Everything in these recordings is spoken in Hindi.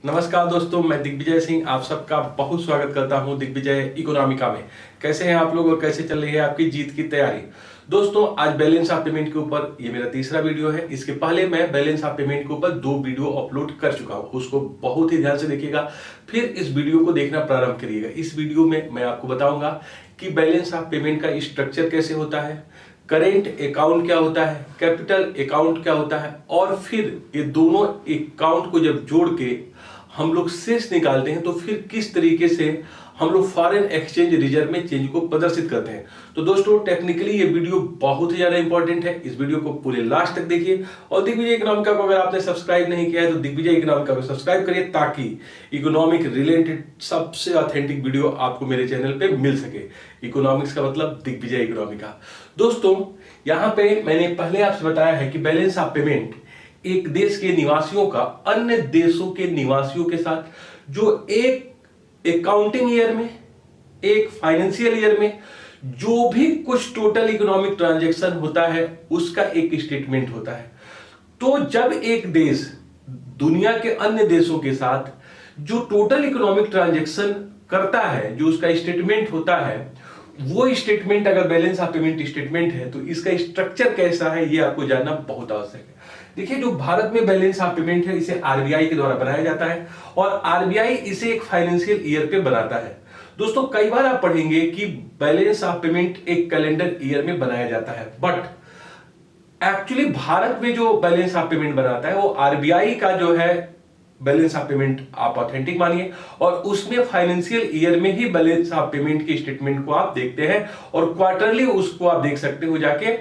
नमस्कार दोस्तों, मैं दिग्विजय सिंह आप सबका बहुत स्वागत करता हूं दिग्विजय इकोनॉमिका में। कैसे हैं आप लोग और कैसे चल रही है आपकी जीत की तैयारी। दोस्तों, आज बैलेंस ऑफ पेमेंट के ऊपर ये मेरा तीसरा वीडियो है। इसके पहले मैं बैलेंस ऑफ पेमेंट के ऊपर 2 वीडियो अपलोड कर चुका हूं, उसको बहुत ही ध्यान से देखिएगा, फिर इस वीडियो को देखना प्रारंभ करिएगा। इस वीडियो में मैं आपको बताऊंगा कि बैलेंस ऑफ पेमेंट का स्ट्रक्चर कैसे होता है, करेंट अकाउंट क्या होता है, कैपिटल अकाउंट क्या होता है, और फिर ये दोनों अकाउंट को जब जोड़ के हम लोग शेष निकालते हैं तो फिर किस तरीके से हम लोग फॉरेन एक्सचेंज रिजर्व में चेंज को प्रदर्शित करते हैं। तो दोस्तों, टेक्निकली ये वीडियो बहुत ही ज्यादा इंपॉर्टेंट है। इस वीडियो को पूरे लास्ट तक देखिए और दिग्विजय इकोनॉमिका को अगर आपने सब्सक्राइब नहीं किया है तो दिग्विजय इकोनॉमिका को सब्सक्राइब करिए, ताकि इकोनॉमिक रिलेटेड सबसे ऑथेंटिक वीडियो आपको मेरे चैनल पे मिल सके। इकोनॉमिक्स का मतलब दिग्विजय इकोनॉमिका। दोस्तों, यहाँ पे मैंने पहले आपसे बताया है कि बैलेंस ऑफ पेमेंट एक देश के निवासियों का अन्य देशों के निवासियों के साथ जो एक अकाउंटिंग ईयर में, एक फाइनेंशियल ईयर में जो भी कुछ टोटल इकोनॉमिक ट्रांजैक्शन होता है उसका एक स्टेटमेंट होता है। तो जब एक देश दुनिया के अन्य देशों के साथ जो टोटल इकोनॉमिक ट्रांजैक्शन करता है, जो उसका स्टेटमेंट होता है, वो स्टेटमेंट अगर बैलेंस ऑफ पेमेंट स्टेटमेंट है तो इसका स्ट्रक्चर कैसा है ये आपको जानना बहुत आवश्यक है। देखिए, जो भारत में बैलेंस ऑफ पेमेंट है इसे आरबीआई के द्वारा बनाया जाता है और आरबीआई इसे एक फाइनेंशियल ईयर पे बनाता है। दोस्तों, कई बार आप पढ़ेंगे कि बैलेंस ऑफ पेमेंट एक कैलेंडर ईयर में बनाया जाता है, बट एक्चुअली भारत में जो बैलेंस ऑफ पेमेंट बनाता है वो आरबीआई का जो है बैलेंस ऑफ पेमेंट आप ऑथेंटिक मानिए, और उसमें फाइनेंशियल ईयर में ही बैलेंस ऑफ पेमेंट के स्टेटमेंट को आप देखते हैं और क्वार्टरली उसको आप देख सकते हो जाके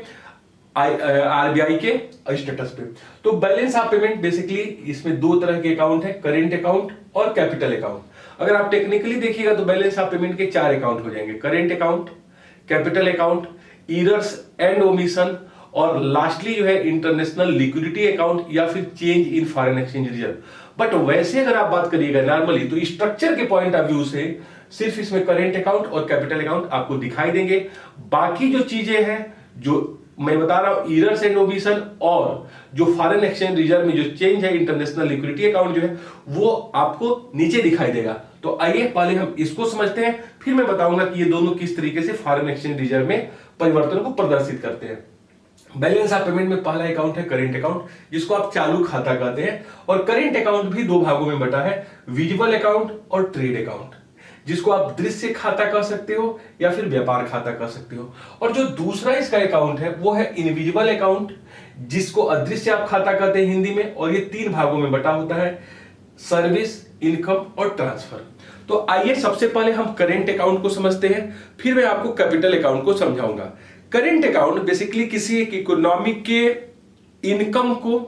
आरबीआई के स्टेटस पे। तो बैलेंस ऑफ पेमेंट बेसिकली इसमें 2 तरह के अकाउंट है, करेंट अकाउंट और कैपिटल अकाउंट। अगर आप टेक्निकली देखिएगा तो बैलेंस ऑफ पेमेंट के 4 अकाउंट हो जाएंगे, current account, capital account, errors and omission, और लास्टली जो है इंटरनेशनल लिक्विडिटी अकाउंट या फिर change in foreign exchange reserve. But वैसे अगर आप बात करिएगा नॉर्मली तो स्ट्रक्चर के पॉइंट ऑफ व्यू से सिर्फ इसमें करेंट अकाउंट और कैपिटल अकाउंट आपको दिखाई देंगे। बाकी जो चीजें हैं जो मैं बता रहा हूं, ईरर्स एंड ओमिशन और जो फॉरेन एक्सचेंज रिजर्व में जो चेंज है इंटरनेशनल लिक्विडिटी अकाउंट जो है वो आपको नीचे दिखाई देगा। तो आइए पहले हम इसको समझते हैं, फिर मैं बताऊंगा कि ये दोनों किस तरीके से फॉरेन एक्सचेंज रिजर्व में परिवर्तन को प्रदर्शित करते हैं। बैलेंस ऑफ पेमेंट में पहला अकाउंट है करेंट अकाउंट, जिसको आप चालू खाता कहते हैं, और करेंट अकाउंट भी 2 भागों में बटा है, विजिबल अकाउंट और ट्रेड अकाउंट, जिसको आप दृश्य खाता कह सकते हो या फिर व्यापार खाता कह सकते हो। और जो दूसरा इसका अकाउंट है वो है इनविजिबल अकाउंट, जिसको अदृश्य आप खाता कहते हैं हिंदी में, और ये 3 भागों में बटा होता है, सर्विस, इनकम और ट्रांसफर। तो आइए सबसे पहले हम करेंट अकाउंट को समझते हैं, फिर मैं आपको कैपिटल अकाउंट को समझाऊंगा। करेंट अकाउंट बेसिकली किसी एक इकोनॉमी के इनकम को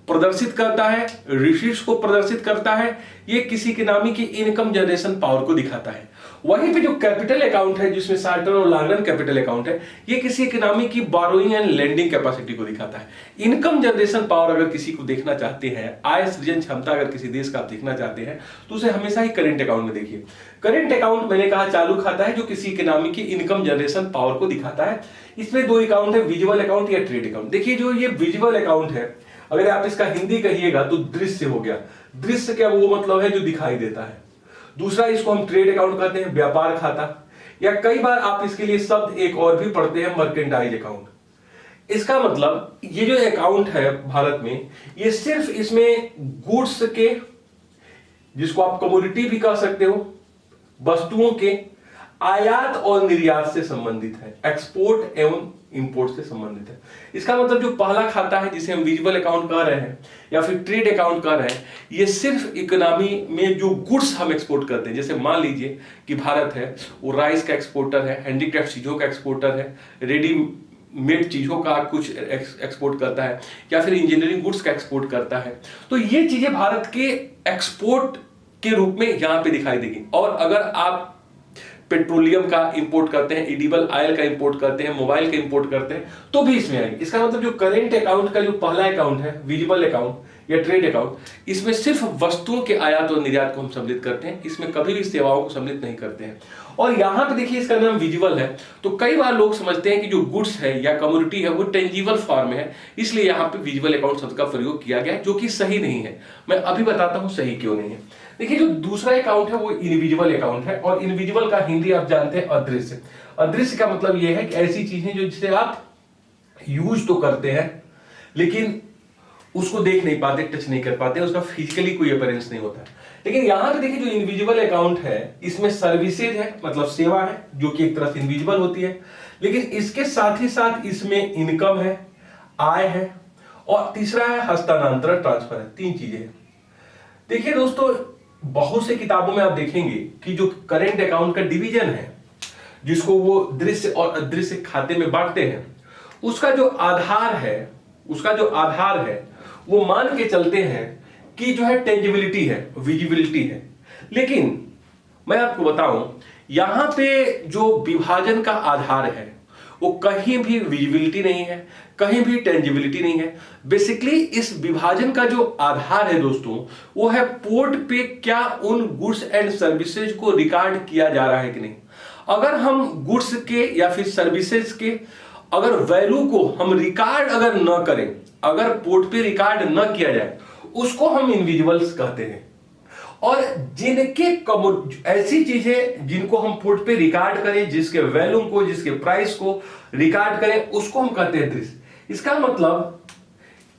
प्रदर्शित करता है, रिसीट्स को प्रदर्शित करता है, ये किसी इकोनॉमी की इनकम जनरेशन पावर को दिखाता है। वहीं पे जो कैपिटल अकाउंट है, जिसमें शॉर्ट टर्म और लॉन्ग रन कैपिटल अकाउंट है, ये किसी इकोनॉमी की बोरोइंग एंड लेंडिंग कैपेसिटी को दिखाता है। इनकम जनरेशन पावर अगर किसी को देखना चाहते हैं, आय सृजन क्षमता अगर किसी देश का आप देखना चाहते हैं तो उसे हमेशा ही करेंट अकाउंट में देखिए। करेंट अकाउंट मैंने कहा चालू खाता है जो किसी इकोनॉमी की इनकम जनरेशन पावर को दिखाता है। इसमें 2 अकाउंट है, विजुअल अकाउंट या ट्रेड अकाउंट। देखिए, जो ये विजुअल अकाउंट है, अगर आप इसका हिंदी कहिएगा तो दृश्य हो गया। दृश्य क्या वो मतलब है जो दिखाई देता है। दूसरा इसको हम ट्रेड अकाउंट कहते हैं, व्यापार खाता, या कई बार आप इसके लिए शब्द एक और भी पढ़ते हैं, मर्केंटाइज अकाउंट। इसका मतलब ये जो अकाउंट है भारत में, ये सिर्फ इसमें गुड्स के, जिसको आप कमोडिटी भी कह सकते हो, वस्तुओं के आयात और निर्यात से संबंधित है, एक्सपोर्ट एवं इंपोर्ट से संबंधित है। इसका मतलब जो पहला खाता है जिसे हम विजिबल अकाउंट कह रहे हैं या फिर ट्रेड अकाउंट कह रहे हैं, ये सिर्फ इकोनॉमी में जो गुड्स हम एक्सपोर्ट करते हैं, जैसे मान लीजिए कि भारत है वो राइस का एक्सपोर्टर है, हैंडीक्राफ्ट चीजों का एक्सपोर्टर है, रेडीमेड चीजों का कुछ एक्सपोर्ट करता है, या फिर इंजीनियरिंग गुड्स का एक्सपोर्ट करता है। तो ये चीजें भारत के एक्सपोर्ट के रूप में यहां पे दिखाई देगी। और अगर आप पेट्रोलियम का इंपोर्ट करते हैं, एडिबल ऑयल का इंपोर्ट करते हैं, मोबाइल का इंपोर्ट करते हैं, तो भी इसमें आएंगे। इसका मतलब जो करेंट अकाउंट का जो पहला अकाउंट है, विजिबल अकाउंट, या ट्रेड अकाउंट, इसमें सिर्फ वस्तुओं के आयात और निर्यात को हम सम्मिलित करते हैं, इसमें कभी भी सेवाओं को सम्मिलित नहीं करते हैं। और यहां पे देखिए इसका नाम विजिबल है, तो कई बार लोग समझते हैं कि जो गुड्स है या कमोडिटी है वो टेंजिबल फॉर्म में है, इसलिए यहाँ पे विजिबल अकाउंट शब्द का प्रयोग किया गया है, जो कि सही नहीं है। मैं अभी बताता हूं सही क्यों नहीं है। देखिए जो दूसरा अकाउंट है वो इनविजिबल अकाउंट है, और इनविजिबल का हिंदी आप जानते हैं अदृश्य। अदृश्य का मतलब यह है कि ऐसी चीजें जो जिसे आप यूज तो करते हैं लेकिन उसको देख नहीं पाते, टच नहीं कर पाते, उसका फिजिकली कोई अपीयरेंस नहीं होता है। लेकिन यहां पे देखिए जो इनविजिबल अकाउंट है इसमें सर्विसेज है, मतलब सेवा है, जो कि एक तरह से इनविजिबल होती है, लेकिन इसके साथ ही साथ इसमें इनकम है, आय है, और तीसरा है हस्तांतरण, ट्रांसफर है। तीन चीजें हैं। देखिए दोस्तों, बहुत से किताबों में आप देखेंगे कि जो करेंट अकाउंट का डिवीजन है, जिसको वो दृश्य और अदृश्य खाते में बांटते हैं, उसका जो आधार है वो मान के चलते हैं कि जो है टेंजिबिलिटी है, विजिबिलिटी है। लेकिन मैं आपको बताऊं, यहां पे जो विभाजन का आधार है वो कहीं भी विजिबिलिटी नहीं है, कहीं भी टेंजिबिलिटी नहीं है। बेसिकली इस विभाजन का जो आधार है दोस्तों, वो है पोर्ट पे क्या उन गुड्स एंड सर्विसेज को रिकॉर्ड किया जा रहा है कि नहीं। अगर हम गुड्स के या फिर सर्विसेज के अगर वैल्यू को हम रिकॉर्ड अगर न करें, अगर पोर्ट पे रिकॉर्ड न किया जाए, उसको हम इनविजिबल्स कहते हैं। और जिनके ऐसी चीजें जिनको हम पोर्ट पे रिकॉर्ड करें, जिसके वैल्यू को, जिसके प्राइस को रिकॉर्ड करें, उसको हम कहते हैं दृश्य। इसका मतलब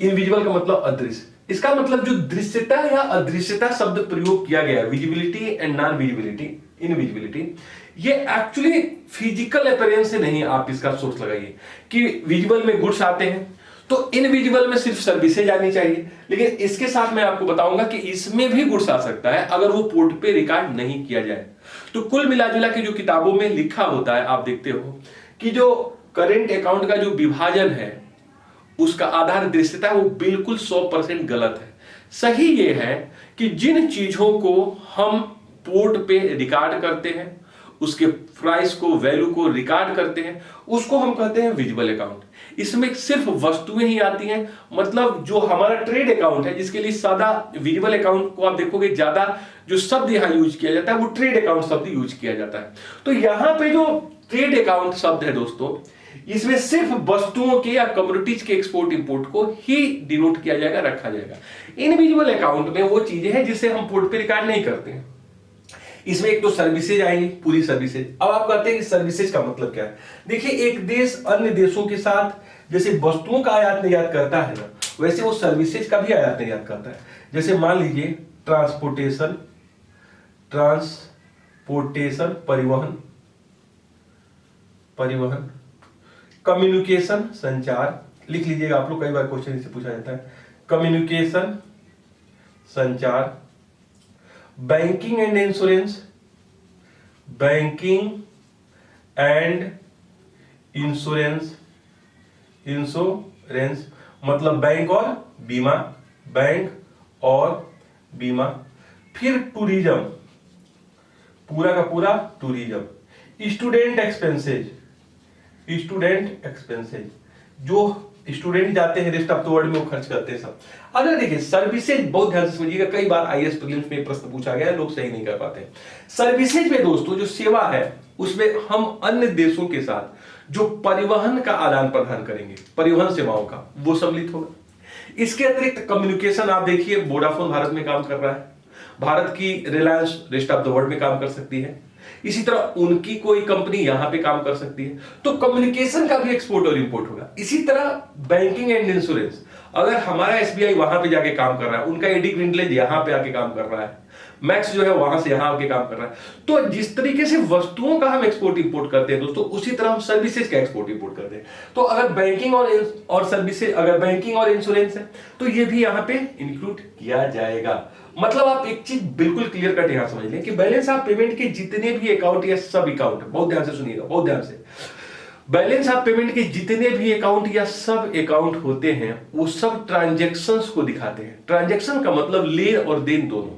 इनविजिबल का मतलब अदृश्य। इसका मतलब जो दृश्यता या अदृश्यता शब्द प्रयोग किया गया है, visibility and non visibility, invisibility, ये एक्चुअली फिजिकल अपीयरेंस से नहीं। आप इसका सोच लगाइए कि विजिबल में गुड्स आते हैं तो इनविजिबल में सिर्फ सर्विसेज आनी चाहिए, लेकिन इसके साथ मैं आपको बताऊंगा कि इसमें भी गुड्स आ सकता है अगर वो पोर्ट पे रिकॉर्ड नहीं किया जाए। तो कुल मिलाजुला के जो किताबों में लिखा होता है, आप देखते हो कि जो करेंट अकाउंट का जो विभाजन है उसका आधार दृश्यता, वो बिल्कुल 100% गलत है। सही ये है कि जिन चीजों को हम पोर्ट पे रिकॉर्ड करते हैं, उसके प्राइस को, वैल्यू को रिकॉर्ड करते हैं, उसको हम कहते हैं विजिबल अकाउंट। इसमें सिर्फ वस्तुएं ही आती हैं। मतलब जो हमारा ट्रेड अकाउंट है, जिसके लिए सादा विजिबल अकाउंट को आप देखोगे ज्यादा जो शब्द यहां यूज किया जाता है वो ट्रेड अकाउंट शब्द यूज किया जाता है। तो यहां पे जो ट्रेड अकाउंट शब्द है दोस्तों, इसमें सिर्फ वस्तुओं के या कमोडिटीज के एक्सपोर्ट इंपोर्ट को ही डिनोट किया जाएगा, रखा जाएगा। इनविजिबल अकाउंट में वो चीजें हैं जिसे हम पोर्ट पे रिकॉर्ड नहीं करते हैं। इसमें एक तो सर्विसेज आएंगी, पूरी सर्विसेज। अब आप कहते हैं कि सर्विसेज का मतलब क्या है। देखिए, एक देश अन्य देशों के साथ जैसे वस्तुओं का आयात निर्यात करता है ना, वैसे वो सर्विसेज का भी आयात निर्यात करता है। जैसे मान लीजिए ट्रांसपोर्टेशन, परिवहन, कम्युनिकेशन, संचार। लिख लीजिएगा आप लोग, कई बार क्वेश्चन इससे पूछा जाता है। कम्युनिकेशन, संचार, बैंकिंग एंड इंश्योरेंस, इंश्योरेंस मतलब बैंक और बीमा, फिर टूरिज्म, पूरा का पूरा टूरिज्म, स्टूडेंट एक्सपेंसेज, जो स्टूडेंट जाते हैं रेस्ट ऑफ द वर्ल्ड में वो खर्च करते हैं सब। अगर देखिए सर्विसेज, बहुत ध्यान से समझिएगा, कई बार आईएएस प्रीलिम्स में प्रश्न पूछा गया है, लोग सही नहीं कर पाते। सर्विसेज में दोस्तों जो सेवा है, उसमें हम अन्य देशों के साथ जो परिवहन का आदान प्रदान करेंगे, परिवहन सेवाओं का, वो सम्मिलित होगा। इसके अतिरिक्त कम्युनिकेशन, आप देखिए वोडाफोन भारत में काम कर रहा है, भारत की Reliance rest of the world में काम कर सकती है, इसी तरह उनकी कोई कंपनी यहां पे काम कर सकती है, तो कम्युनिकेशन का भी एक्सपोर्ट और इंपोर्ट होगा। इसी तरह बैंकिंग एंड इंश्योरेंस, अगर हमारा एसबीआई वहां पे जाके काम कर रहा है, उनका एडी ग्रिंडलेज यहां पे आके काम कर रहा है, मैक्स जो है वहां से यहां आके काम कर रहा है, तो जिस तरीके से वस्तुओं का हम एक्सपोर्ट इंपोर्ट करते हैं दोस्तों, उसी तरह हम सर्विसेज का एक्सपोर्ट इंपोर्ट करते हैं। तो अगर बैंकिंग और सर्विसेज, अगर बैंकिंग और इंश्योरेंस है तो ये भी यहां पे इंक्लूड किया जाएगा। मतलब आप एक चीज बिल्कुल क्लियर कट यहां समझ लें कि बैलेंस ऑफ पेमेंट के जितने भी अकाउंट या सब अकाउंट, बहुत ध्यान से सुनिएगा, बहुत ध्यान से, बैलेंस ऑफ पेमेंट के जितने भी अकाउंट या सब अकाउंट होते हैं वो सब ट्रांजैक्शंस को दिखाते हैं। ट्रांजैक्शन का मतलब ले और देन दोनों।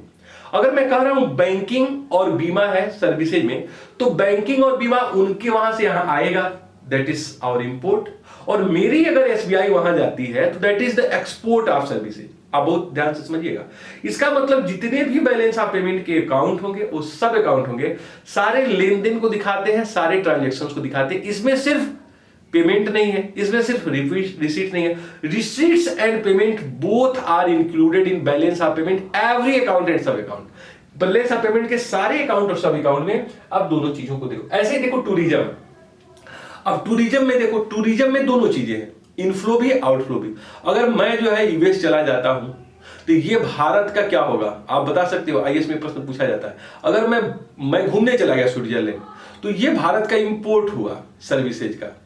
अगर मैं कह रहा हूं बैंकिंग और बीमा है सर्विसेज में, तो बैंकिंग और बीमा उनके वहां से यहां आएगा, दैट इज आवर इंपोर्ट, और मेरी अगर एसबीआई वहां जाती है तो that is the export of services. आप बहुत ध्यान से समझिएगा। इसका मतलब जितने भी बैलेंस ऑफ पेमेंट के अकाउंट होंगे वो सब अकाउंट होंगे, सारे लेन देन को दिखाते हैं, सारे ट्रांजेक्शन्स को दिखाते हैं। इसमें सिर्फ पेमेंट नहीं है, इसमें सिर्फ रिसीट नहीं है, receipts and payment both are included in balance of payment every account and sub account. Balance of payment के सारे अकाउंट और सब अकाउंट में आप दोनों चीजों को देखो। ऐसे ही देखो टूरिज्म, अब टूरिज्म में देखो, टूरिज्म में दोनों चीजें हैं, इनफ्लो भी आउटफ्लो भी। अगर मैं जो है यूएस चला जाता हूं तो ये भारत का क्या होगा आप बता सकते हो? आईएएस में प्रश्न पूछा जाता है। अगर मैं घूमने चला गया स्विट्जरलैंड, तो ये भारत का इंपोर्ट हुआ सर्विसेज का,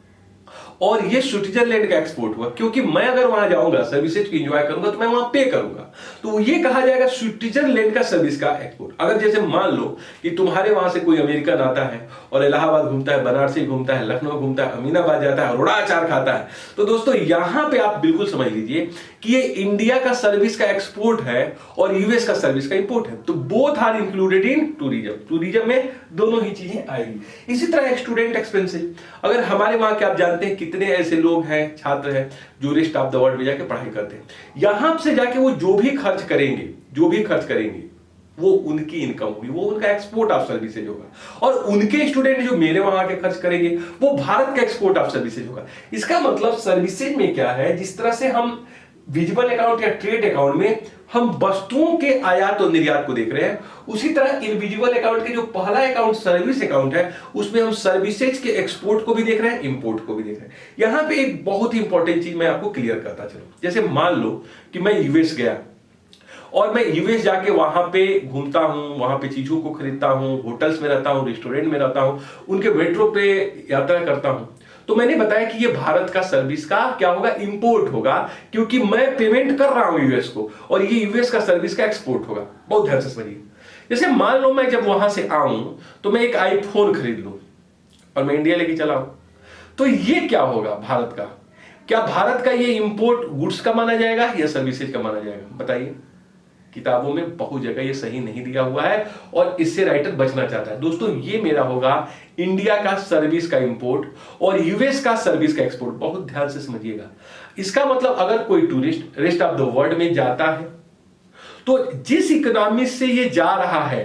और ये स्विट्जरलैंड का एक्सपोर्ट हुआ, क्योंकि मैं अगर वहां जाऊंगा सर्विसेज की एंजॉय करूंगा तो मैं वहां पे करूंगा, तो ये कहा जाएगा स्विट्जरलैंड का सर्विस का एक्सपोर्ट। अगर जैसे मान लो कि तुम्हारे वहां से कोई अमेरिकन आता है और इलाहाबाद घूमता है, बनारसी घूमता है, लखनऊ घूमता है, अमीनाबाद जाता है, रोड़ा अचार खाता है, तो दोस्तों यहां पे आप बिल्कुल समझ लीजिए कि ये इंडिया का सर्विस का एक्सपोर्ट है और यूएस का सर्विस का इंपोर्ट है। तो both are included in tourism, tourism में दोनों ही चीजें आएगी। इसी तरह स्टूडेंट एक्सपेंसेस, अगर हमारे वहां के आप जानते हैं कितने ऐसे लोग हैं, छात्र हैं जो रेस्ट ऑफ द वर्ल्ड में जाके पढ़ाई करते हैं, यहां से जाके वो जो भी खर्च करेंगे वो उनकी इनकम होगी, वो उनका एक्सपोर्ट ऑफ सर्विसेज होगा, और उनके स्टूडेंट जो मेरे वहां के खर्च करेंगे वो भारत का एक्सपोर्ट ऑफ सर्विसेज होगा। इसका मतलब सर्विसेज में क्या है, जिस तरह से हम विजिबल अकाउंट या ट्रेड अकाउंट में हम वस्तुओं के आयात और निर्यात को देख रहे हैं, उसी तरह इनविजिबल अकाउंट के जो पहला अकाउंट सर्विस अकाउंट है उसमें हम सर्विसेज के एक्सपोर्ट को भी देख रहे हैं, इंपोर्ट को भी देख रहे हैं। यहां पे एक बहुत ही इंपॉर्टेंट चीज मैं आपको क्लियर करता चलूं। जैसे मान लो कि मैं यूएस गया और मैं यूएस जाके वहां पे घूमता हूं, वहां पे चीजों को खरीदता हूं, होटल्स में रहता हूं, रेस्टोरेंट में रहता हूं, उनके मेट्रो पे यात्रा करता हूं, तो मैंने बताया कि ये भारत का सर्विस का क्या होगा, इंपोर्ट होगा, क्योंकि मैं पेमेंट कर रहा हूं यूएस को, और ये यूएस का सर्विस का एक्सपोर्ट होगा। बहुत ध्यान से समझिए। जैसे मान लो मैं जब वहां से आऊं तो मैं एक आईफोन खरीद लूं और मैं इंडिया लेके चला हूं, तो ये क्या होगा भारत का? क्या भारत का ये इंपोर्ट गुड्स का माना जाएगा या सर्विसेज का माना जाएगा? बताइए। किताबों में बहुत जगह ये सही नहीं दिया हुआ है और इससे राइटर बचना चाहता है। दोस्तों ये मेरा होगा इंडिया का सर्विस का इंपोर्ट और यूएस का सर्विस का एक्सपोर्ट। बहुत ध्यान से समझिएगा। इसका मतलब अगर कोई tourist rest of the world में जाता है तो जिस इकोनॉमी से ये जा रहा है,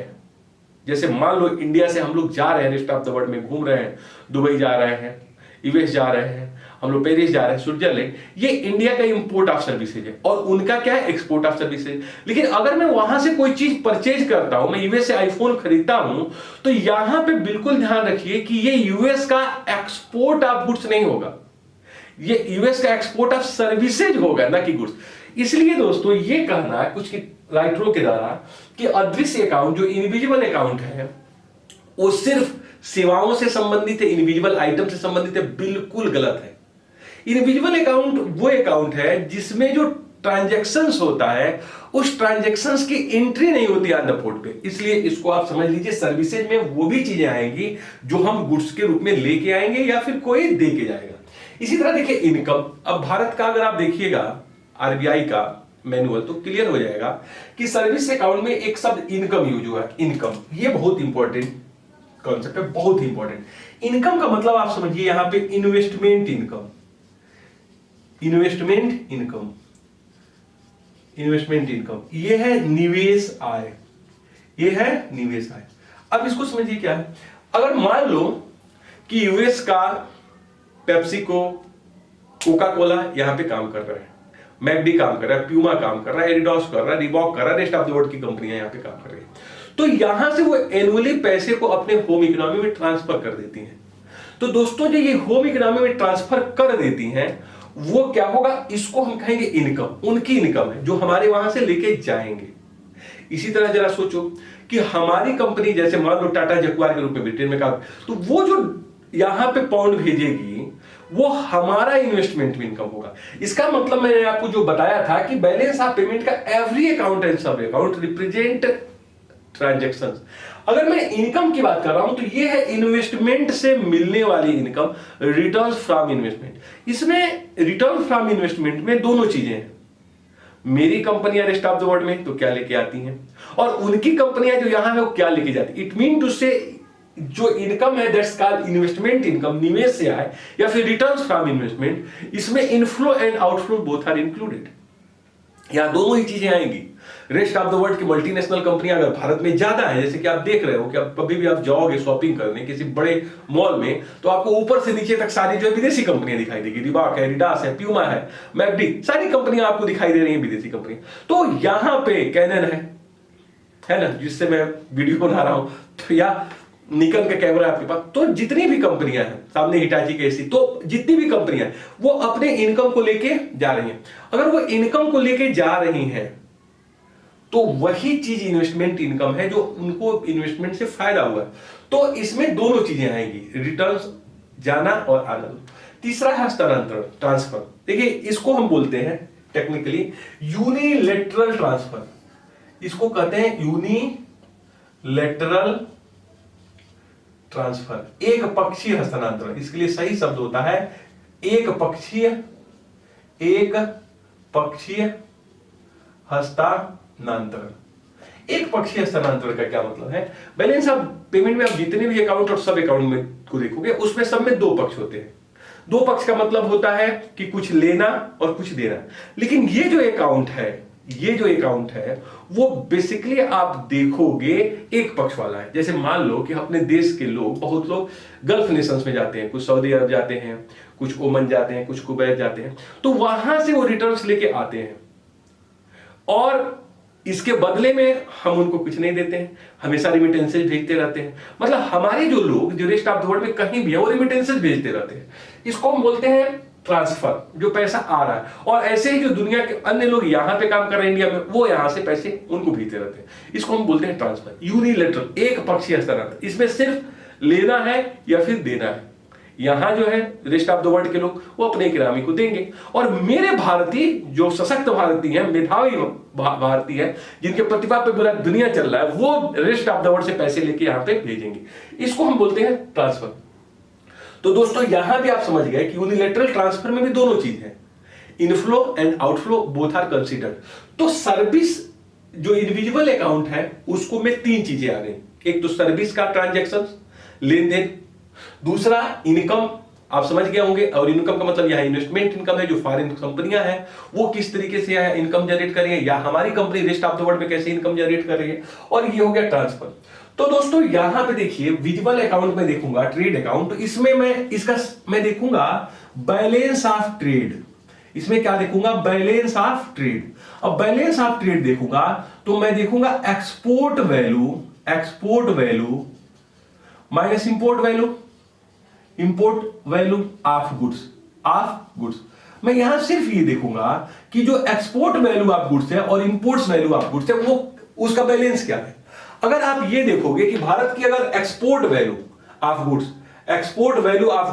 जैसे मान लो इंडिया से हम लोग जा रहे हैं, रेस्ट ऑफ द वर्ल्ड में घूम रहे हैं, दुबई जा रहे हैं, यूएस जा रहे हैं, हम लोग पेरिस जा रहे हैं, स्विट्जरलैंड, ये इंडिया का इंपोर्ट ऑफ सर्विसेज है और उनका क्या है, एक्सपोर्ट ऑफ सर्विसेज। लेकिन अगर मैं वहां से कोई चीज परचेज करता हूं, मैं यूएस से आईफोन खरीदता हूं, तो यहां पे बिल्कुल ध्यान रखिए कि ये यूएस का एक्सपोर्ट ऑफ गुड्स नहीं होगा, ये यूएस का एक्सपोर्ट ऑफ सर्विसेज होगा, ना कि गुड्स। इसलिए दोस्तों ये कहना है कुछ राइटरों के द्वारा कि अदृश्य अकाउंट जो इनविजिबल अकाउंट है वो सिर्फ सेवाओं से संबंधित है, इनविजिबल आइटम से संबंधित है, बिल्कुल गलत है। इनविजिबल अकाउंट वो अकाउंट है जिसमें जो ट्रांजैक्शंस होता है उस ट्रांजैक्शंस की एंट्री नहीं होती ऑन द पोर्ट पे, इसलिए इसको आप समझ लीजिए सर्विसेज में वो भी चीजें आएंगी जो हम गुड्स के रूप में लेके आएंगे या फिर कोई दे के जाएगा। इसी तरह देखिए इनकम। अब भारत का अगर आप देखिएगा आरबीआई का मैनुअल तो क्लियर हो जाएगा कि सर्विस अकाउंट में एक शब्द इनकम यूज हुआ है। इनकम ये बहुत इंपॉर्टेंट कॉन्सेप्ट है, बहुत इंपॉर्टेंट। इनकम का मतलब आप समझिए यहां पे investment income, investment income, investment income, ये है निवेश आय, ये है निवेश आय। अब इसको समझिए क्या है। अगर मान लो कि यूएस का पेप्सिको, कोका कोला यहां पे काम कर रहा है, मैकडी काम कर रहा है, प्यूमा काम कर रहा है, एडिडास कर रहा है, रिबॉक कर रहा है, रेस्ट ऑफ द वर्ल्ड की कंपनियां यहां पे काम कर रही है, तो यहां से वो एनुअली पैसे को अपने होम इकोनॉमी में ट्रांसफर कर देती हैं। तो दोस्तों जो ये होम इकोनॉमी में ट्रांसफर कर देती हैं वो क्या होगा, इसको हम कहेंगे इनकम, उनकी इनकम है जो हमारे वहां से लेके जाएंगे। इसी तरह जरा सोचो कि हमारी कंपनी जैसे मान लो टाटा जगुआर के रूप में ब्रिटेन में काम, तो वो जो यहां पे पाउंड भेजेगी वो हमारा इन्वेस्टमेंट में इनकम होगा। इसका मतलब मैंने आपको जो बताया था कि बैलेंस ऑफ पेमेंट का every account and sub account represent transactions. अगर मैं इनकम की बात कर रहा हूं तो ये है इन्वेस्टमेंट से मिलने वाली इनकम, रिटर्न फ्रॉम इन्वेस्टमेंट। इसमें रिटर्न फ्रॉम इन्वेस्टमेंट में दोनों चीजें हैं, मेरी कंपनियां रेस्ट ऑफ द वर्ल्ड में तो क्या लेके आती हैं और उनकी कंपनियां जो यहां है वो क्या लेके जाती। इट मीन टू से जो इनकम है दैट्स कॉल्ड इन्वेस्टमेंट इनकम, निवेश से आए या फिर रिटर्न्स फ्रॉम इन्वेस्टमेंट, इसमें inflow and outflow both are included. यहाँ दोनों ही चीजें आएंगी। रेस्ट ऑफ द वर्ल्ड की मल्टीनेशनल कंपनियां अगर भारत में ज्यादा है, जैसे कि आप देख रहे हो कि आप कभी भी आप जाओगे शॉपिंग करने किसी बड़े मॉल में, तो आपको ऊपर से नीचे तक सारी जो है विदेशी कंपनियां दिखाई देगी। रिबॉक है, एडिडास है, प्यूमा है, मैकडी, सारी कंपनियां आपको दिखाई दे रही हैं विदेशी कंपनी। तो यहां पे कैनन है ना, जिससे मैं वीडियो बना रहा हूं, तो या निकन का कैमरा आपके पास, तो जितनी भी कंपनियां हैं, सामने हिटाची के एसी, तो जितनी भी कंपनियां हैं वो अपने इनकम को लेके जा रही हैं। अगर वो इनकम को लेके जा रही हैं तो वही चीज इन्वेस्टमेंट इनकम है जो उनको इन्वेस्टमेंट से फायदा हुआ है। तो इसमें दोनों चीजें आएंगी, रिटर्न्स जाना और आना। तीसरा है हस्तांतरण, ट्रांसफर। देखिए इसको हम बोलते हैं टेक्निकली यूनिलेटरल ट्रांसफर। इसको कहते हैं यूनिलेटरल ट्रांसफर, एक पक्षीय हस्तांतरण। इसके लिए सही शब्द होता है एक पक्षीय हस्तांतरण। एक पक्षीय हस्तांतरण का क्या मतलब है? बैलेंस ऑफ पेमेंट में आप जितने भी अकाउंट और सब अकाउंट में को देखोगे, उसमें सब में दो पक्ष होते हैं। दो पक्ष का मतलब होता है कि कुछ लेना और कुछ देना। लेकिन ये जो अकाउंट है वो बेसिकली आप देखोगे एक पक्ष वाला है। जैसे मान लो कि अपने देश के लोग, बहुत लोग गल्फ नेशंस में जाते हैं, कुछ सऊदी अरब जाते हैं, कुछ ओमन जाते हैं, कुछ कुवैत जाते हैं, तो वहां से वो रिटर्न्स लेके आते हैं और इसके बदले में हम उनको कुछ नहीं देते हैं, हमेशा रिमिटेंसेज भेजते रहते हैं। मतलब हमारे जो लोग जो रेस्ट ऑफ द वर्ल्ड में कहीं भी है वो रिमिटेंसेज भेजते रहते हैं। इसको हम बोलते हैं ट्रांसफर, जो पैसा आ रहा है। और ऐसे ही जो दुनिया के अन्य लोग यहां पे काम कर रहे हैं इंडिया में, वो यहां से पैसे उनको भेजते रहते हैं। इसको हम बोलते हैं ट्रांसफर, यूनिलेटरल, एक पक्षीय हस्तांतरण। इसमें सिर्फ लेना है या फिर देना है। यहां जो है रेस्ट ऑफ द वर्ल्ड के लोग वो अपने इकरामी को देंगे, और मेरे भारतीय जो सशक्त भारतीय हैं, मेधावी भारतीय हैं, जिनके प्रतिभा पे पूरा दुनिया चल रहा है, वो रेस्ट ऑफ द वर्ल्ड से पैसे लेके यहां पे भेजेंगे। इसको हम बोलते हैं ट्रांसफर। तो दोस्तों यहां भी आप समझ गए कि यूनिलेटरल ट्रांसफर में भी दोनों चीज है, inflow and outflow both are considered. तो सर्विस जो इंडिविजुअल अकाउंट है उसको में तीन चीजें आ गई। एक तो सर्विस का ट्रांजैक्शन, लेन देन, दूसरा इनकम, आप समझ गए होंगे। और इनकम का मतलब यहां इन्वेस्टमेंट इनकम है, जो फॉरेन कंपनियां हैं वो किस तरीके से इनकम जनरेट कर रही है, या हमारी company rest of the world में कैसे इनकम जनरेट कर रही है। और ये हो गया ट्रांसफर। तो दोस्तों यहां पे देखिए विजुअल अकाउंट में देखूंगा ट्रेड अकाउंट, तो इसमें मैं देखूंगा बैलेंस ऑफ ट्रेड। इसमें क्या देखूंगा? Balance of trade. अब बैलेंस ऑफ ट्रेड देखूंगा तो मैं देखूंगा export value minus import value of goods. मैं यहां सिर्फ ये देखूंगा कि जो एक्सपोर्ट वैल्यू ऑफ गुड्स है और इंपोर्ट्स वैल्यू ऑफ गुड्स है वो उसका बैलेंस क्या है। अगर आप ये देखोगे कि भारत की अगर एक्सपोर्ट वैल्यू ऑफ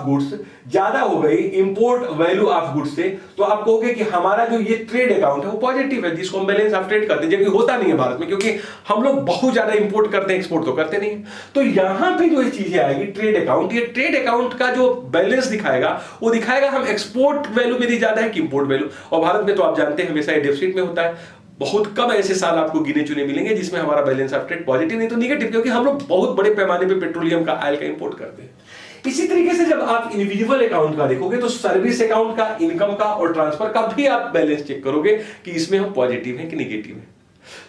गुड्स ज्यादा हो गई इंपोर्ट वैल्यू ऑफ गुड्स से, तो आप कहोगे कि हमारा जो ये ट्रेड अकाउंट है वो पॉजिटिव है, जिसको हम बैलेंस ऑफ ट्रेड करते हैं। जबकि होता नहीं है भारत में, क्योंकि हम लोग बहुत ज्यादा इंपोर्ट करते हैं, एक्सपोर्ट तो करते नहीं। तो यहां पे जो चीजें आएगी ट्रेड अकाउंट, ये ट्रेड अकाउंट का जो बैलेंस दिखाएगा वो दिखाएगा हम एक्सपोर्ट वैल्यू मेरी ज्यादा है कि इंपोर्ट वैल्यू। और भारत में तो आप जानते हैं हमेशा डेफिसिट में होता है। बहुत कम ऐसे साल आपको गिने चुने मिलेंगे जिसमें हमारा बैलेंस ऑफ ट्रेड पॉजिटिव, नहीं तो नेगेटिव, क्योंकि हम लोग बहुत बड़े पैमाने पे पेट्रोलियम का, ऑयल का इंपोर्ट करते हैं। इसी तरीके से जब आप इंडिविजुअल अकाउंट का देखोगे तो सर्विस अकाउंट का, इनकम का और ट्रांसफर का भी आप बैलेंस चेक करोगे कि इसमें हम पॉजिटिव है कि नेगेटिव है।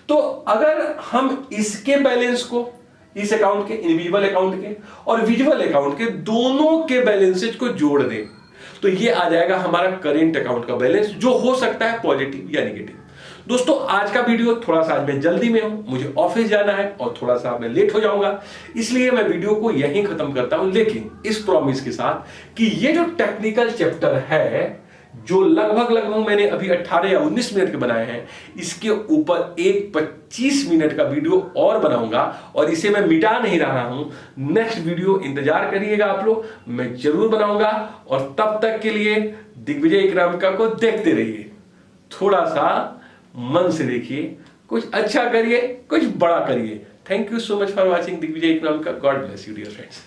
तो अगर हम इसके बैलेंस को, इस अकाउंट के, इंडिविजुअल अकाउंट के और विजुअल अकाउंट के दोनों के बैलेंसेज को जोड़ दें तो ये आ जाएगा हमारा करेंट अकाउंट का बैलेंस, जो हो सकता है पॉजिटिव या नेगेटिव। दोस्तों आज का वीडियो थोड़ा सा, आज मैं जल्दी में हूं, मुझे ऑफिस जाना है और थोड़ा सा मैं लेट हो जाऊंगा, इसलिए मैं वीडियो को यहीं खत्म करता हूं। लेकिन इस प्रॉमिस के साथ कि ये जो टेक्निकल चैप्टर है, जो लगभग मैंने अभी 18 या 19 मिनट के बनाए हैं, इसके ऊपर एक 25 मिनट का वीडियो और बनाऊंगा और इसे मैं मिटा नहीं रहा हूं। नेक्स्ट वीडियो इंतजार करिएगा आप लोग, मैं जरूर बनाऊंगा। और तब तक के लिए दिग्विजय इकोनॉमिका को देखते रहिए, थोड़ा सा मन से देखिए, कुछ अच्छा करिए, कुछ बड़ा करिए। Thank you so much for watching Digvijay Economica. God bless you dear friends.